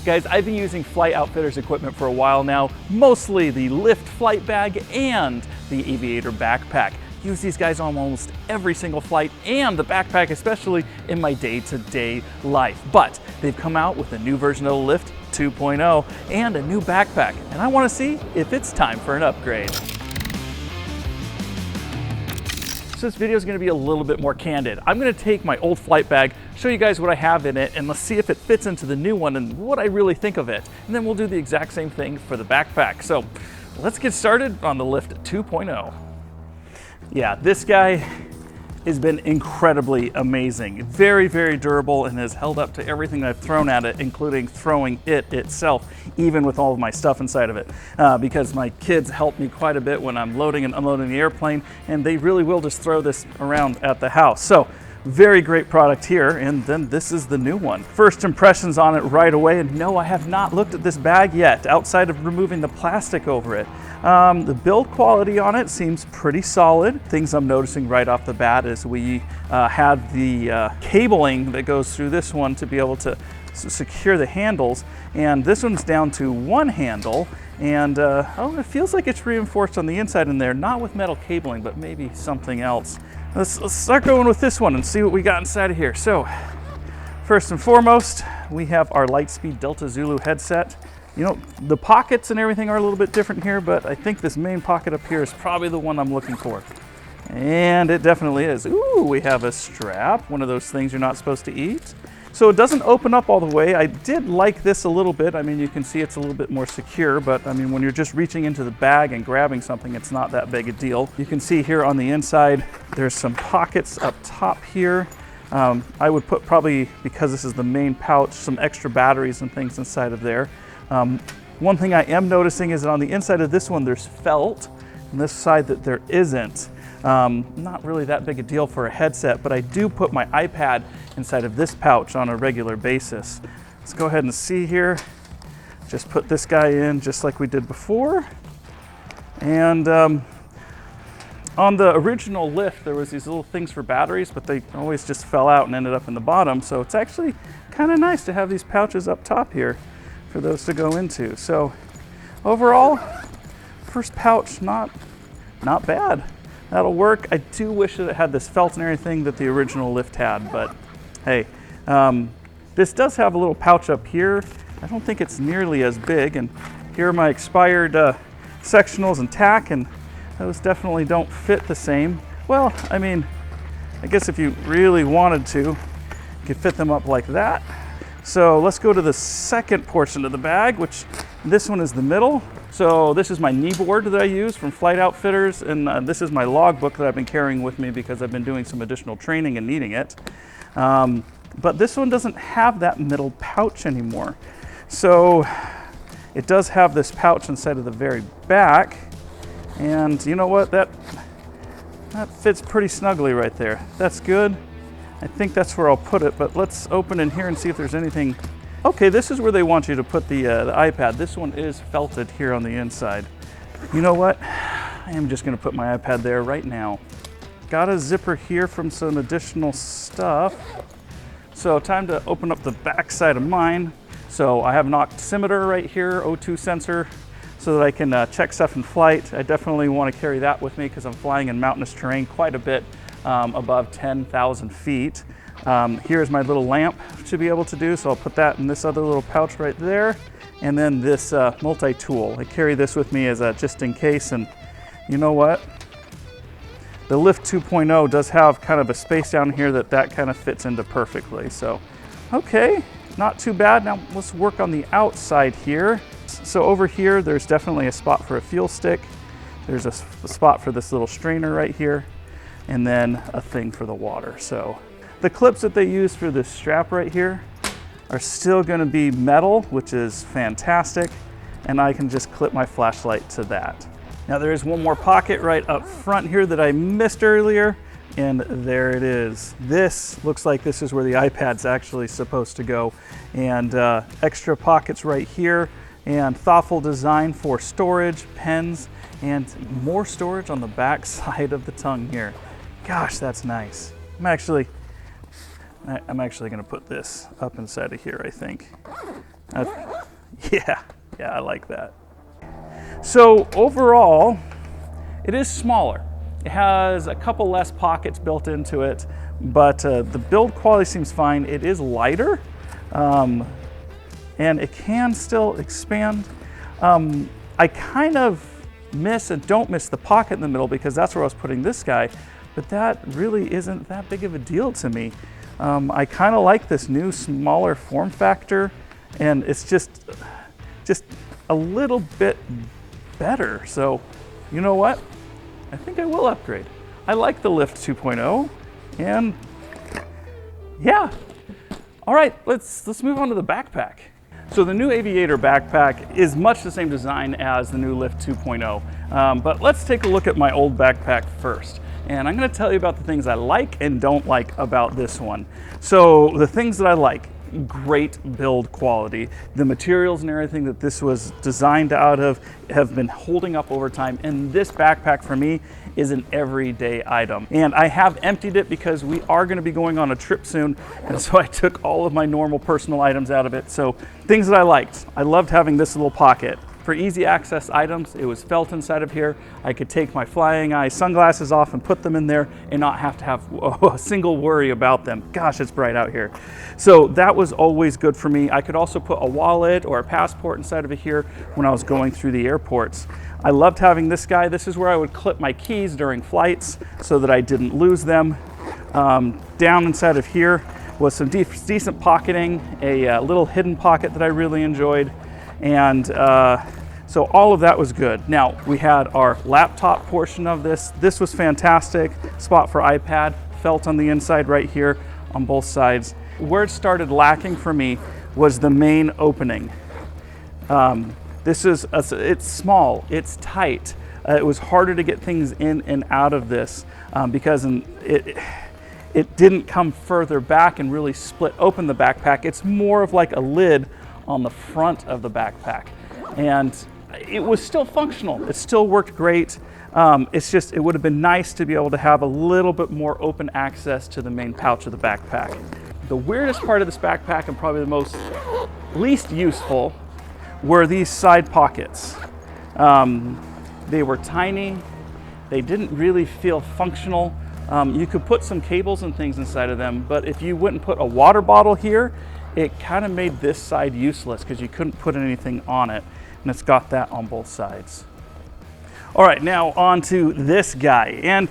Guys, I've been using Flight Outfitters equipment for a while now, mostly the Lift flight bag and the Aviator Backpack. Use these guys on almost every single flight, and the backpack especially in my day-to-day life. But they've come out with a new version of the Lift 2.0 and a new backpack, and I want to see if it's time for an upgrade. So this video is going to be a little bit more candid. I'm going to take my old flight bag, show you guys what I have in it, and let's see if it fits into the new one and what I really think of it. And then we'll do the exact same thing for the backpack. So let's get started on the Lift 2.0. Yeah, this guy has been incredibly amazing. Very, very durable and has held up to everything I've thrown at it, including throwing it itself, even with all of my stuff inside of it. Because my kids help me quite a bit when I'm loading and unloading the airplane, and they really will just throw this around at the house. So, very great product here, and then this is the new one. First impressions on it right away, and no, I have not looked at this bag yet, outside of removing the plastic over it. The build quality on it seems pretty solid. Things I'm noticing right off the bat is we had the cabling that goes through this one to be able to secure the handles, and this one's down to one handle, and oh, it feels like it's reinforced on the inside in there, not with metal cabling, but maybe something else. Let's start going with this one and see what we got inside of here. So, first and foremost, we have our Lightspeed Delta Zulu headset. You know, the pockets and everything are a little bit different here, but I think this main pocket up here is probably the one I'm looking for. And it definitely is. Ooh, we have a strap, one of those things you're not supposed to eat. So it doesn't open up all the way. I did like this a little bit. I mean, you can see it's a little bit more secure, but I mean, when you're just reaching into the bag and grabbing something, it's not that big a deal. You can see here on the inside, there's some pockets up top here. I would put probably, because this is the main pouch, some extra batteries and things inside of there. One thing I am noticing is that on the inside of this one, there's felt, and this side that there isn't. Not really that big a deal for a headset, but I do put my iPad inside of this pouch on a regular basis. Let's go ahead and see here. Just put this guy in just like we did before. And on the original Lift, there was these little things for batteries, but they always just fell out and ended up in the bottom. So it's actually kind of nice to have these pouches up top here for those to go into. So overall, first pouch, not bad. That'll work. I do wish that it had this felt and everything that the original Lift had, but hey, this does have a little pouch up here. I don't think it's nearly as big, and here are my expired sectionals and tack, and those definitely don't fit the same. Well, I mean, I guess if you really wanted to, you could fit them up like that. So let's go to the second portion of the bag, which this one is the middle. So this is my kneeboard that I use from Flight Outfitters, and this is my logbook that I've been carrying with me because I've been doing some additional training and needing it. But this one doesn't have that middle pouch anymore. So it does have this pouch inside of the very back, and you know what? That fits pretty snugly right there. That's good. I think that's where I'll put it, but let's open in here and see if there's anything. Okay, this is where they want you to put the iPad. This one is felted here on the inside. You know what? I am just gonna put my iPad there right now. Got a zipper here from some additional stuff. So time to open up the back side of mine. So I have an oximeter right here, O2 sensor, so that I can check stuff in flight. I definitely wanna carry that with me because I'm flying in mountainous terrain quite a bit above 10,000 feet. Here's my little lamp to be able to do, so I'll put that in this other little pouch right there. And then this multi-tool. I carry this with me as a just in case, and you know what? The Lift 2.0 does have kind of a space down here that kind of fits into perfectly. So, okay, not too bad. Now let's work on the outside here. So over here, there's definitely a spot for a fuel stick. There's a spot for this little strainer right here, and then a thing for the water. So the clips that they use for this strap right here are still going to be metal, which is fantastic, and I can just clip my flashlight to that. Now there is one more pocket right up front here that I missed earlier, and there it is. This looks like this is where the iPad's actually supposed to go, and extra pockets right here, and thoughtful design for storage, pens, and more storage on the back side of the tongue here. Gosh, that's nice. I'm actually going to put this up inside of here, I think. Yeah, I like that. So overall, it is smaller. It has a couple less pockets built into it, but the build quality seems fine. It is lighter, and it can still expand. I kind of miss and don't miss the pocket in the middle because that's where I was putting this guy, but that really isn't that big of a deal to me. I kind of like this new smaller form factor, and it's just a little bit better. So you know what? I think I will upgrade. I like the Lift 2.0, and yeah. All right, let's move on to the backpack. So the new Aviator Backpack is much the same design as the new Lift 2.0, but let's take a look at my old backpack first. And I'm gonna tell you about the things I like and don't like about this one. So the things that I like: great build quality. The materials and everything that this was designed out of have been holding up over time, and this backpack for me is an everyday item. And I have emptied it because we are going to be going on a trip soon, and so I took all of my normal personal items out of it. So things that I liked: I loved having this little pocket. For easy access items, it was felt inside of here. I could take my flying eye sunglasses off and put them in there and not have to have a single worry about them. Gosh, it's bright out here. So that was always good for me. I could also put a wallet or a passport inside of it here when I was going through the airports. I loved having this guy. This is where I would clip my keys during flights so that I didn't lose them. Down inside of here was some decent pocketing, a little hidden pocket that I really enjoyed. And so all of that was good. Now we had our laptop portion of this. This was fantastic. Spot for iPad, felt on the inside right here on both sides. Where it started lacking for me was the main opening. It's small, it's tight. It was harder to get things in and out of this because it didn't come further back and really split open the backpack. It's more of like a lid on the front of the backpack, and it was still functional. It still worked great. It's just, it would have been nice to be able to have a little bit more open access to the main pouch of the backpack. The weirdest part of this backpack, and probably the least useful, were these side pockets. They were tiny. They didn't really feel functional. You could put some cables and things inside of them, but if you wouldn't put a water bottle here, it kind of made this side useless because you couldn't put anything on it, and it's got that on both sides. All right, now on to this guy. And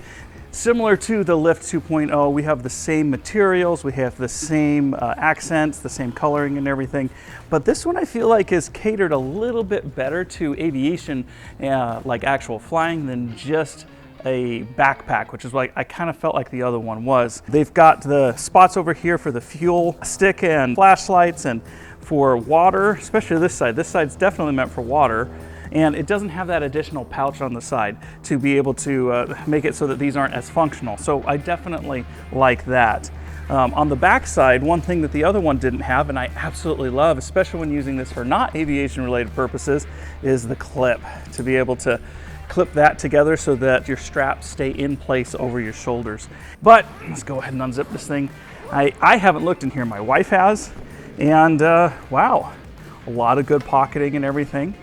similar to the Lift 2.0, we have the same materials, we have the same accents, the same coloring and everything, but this one I feel like is catered a little bit better to aviation, like actual flying, than just a backpack, which is like I kind of felt like the other one was. They've got the spots over here for the fuel stick and flashlights, and for water, especially this side. This side's definitely meant for water, and it doesn't have that additional pouch on the side to be able to make it so that these aren't as functional. So I definitely like that. On the back side, one thing that the other one didn't have, and I absolutely love, especially when using this for not aviation related purposes, is the clip. To be able to clip that together so that your straps stay in place over your shoulders. But let's go ahead and unzip this thing. I haven't looked in here, my wife has, and wow, a lot of good pocketing and everything.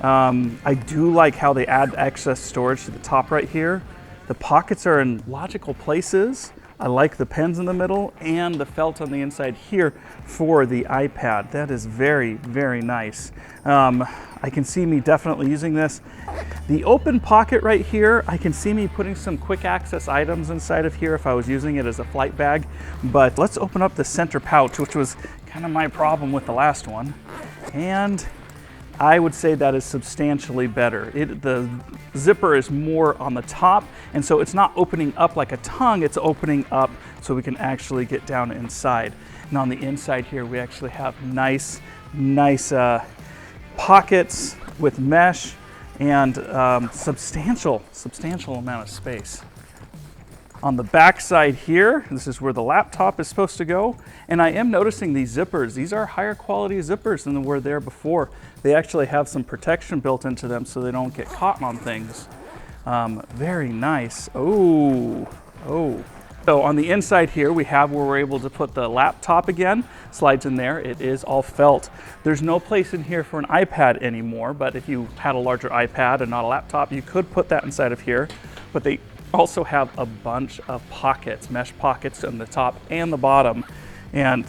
I do like how they add excess storage to the top right here. The pockets are in logical places. I like the pens in the middle and the felt on the inside here for the iPad. That is very, very nice. I can see me definitely using this. The open pocket right here, I can see me putting some quick access items inside of here if I was using it as a flight bag. But let's open up the center pouch, which was kind of my problem with the last one. And I would say that is substantially better. The zipper is more on the top, and so it's not opening up like a tongue, it's opening up so we can actually get down inside. And on the inside here, we actually have nice pockets with mesh and substantial amount of space. On the back side here, this is where the laptop is supposed to go. And I am noticing these zippers. These are higher quality zippers than were there before. They actually have some protection built into them so they don't get caught on things. Very nice. Oh, So on the inside here, we have where we're able to put the laptop again. Slides in there. It is all felt. There's no place in here for an iPad anymore, but if you had a larger iPad and not a laptop, you could put that inside of here. But they also have a bunch of pockets, mesh pockets on the top and the bottom. And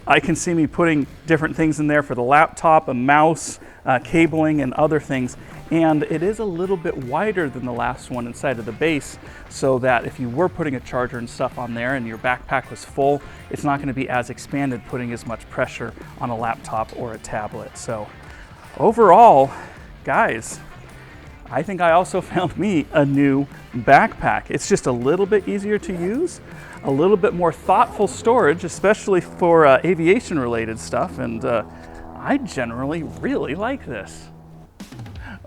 I can see me putting different things in there for the laptop, a mouse, cabling, and other things. And it is a little bit wider than the last one inside of the base, so that if you were putting a charger and stuff on there and your backpack was full, it's not going to be as expanded, putting as much pressure on a laptop or a tablet. So overall, guys, I think I also found me a new backpack. It's just a little bit easier to use, a little bit more thoughtful storage, especially for aviation related stuff, and I generally really like this.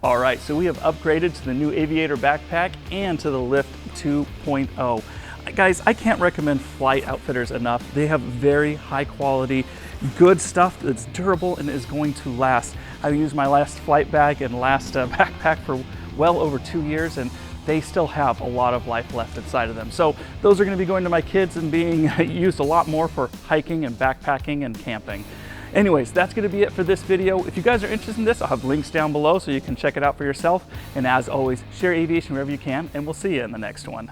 All right, so we have upgraded to the new Aviator Backpack and to the Lift 2.0. Guys, I can't recommend Flight Outfitters enough. They have very high quality, good stuff that's durable and is going to last. I used my last flight bag and last backpack for well over 2 years, and they still have a lot of life left inside of them. So those are going to be going to my kids and being used a lot more for hiking and backpacking and camping. Anyways, that's going to be it for this video. If you guys are interested in this, I'll have links down below so you can check it out for yourself. And as always, share aviation wherever you can, and we'll see you in the next one.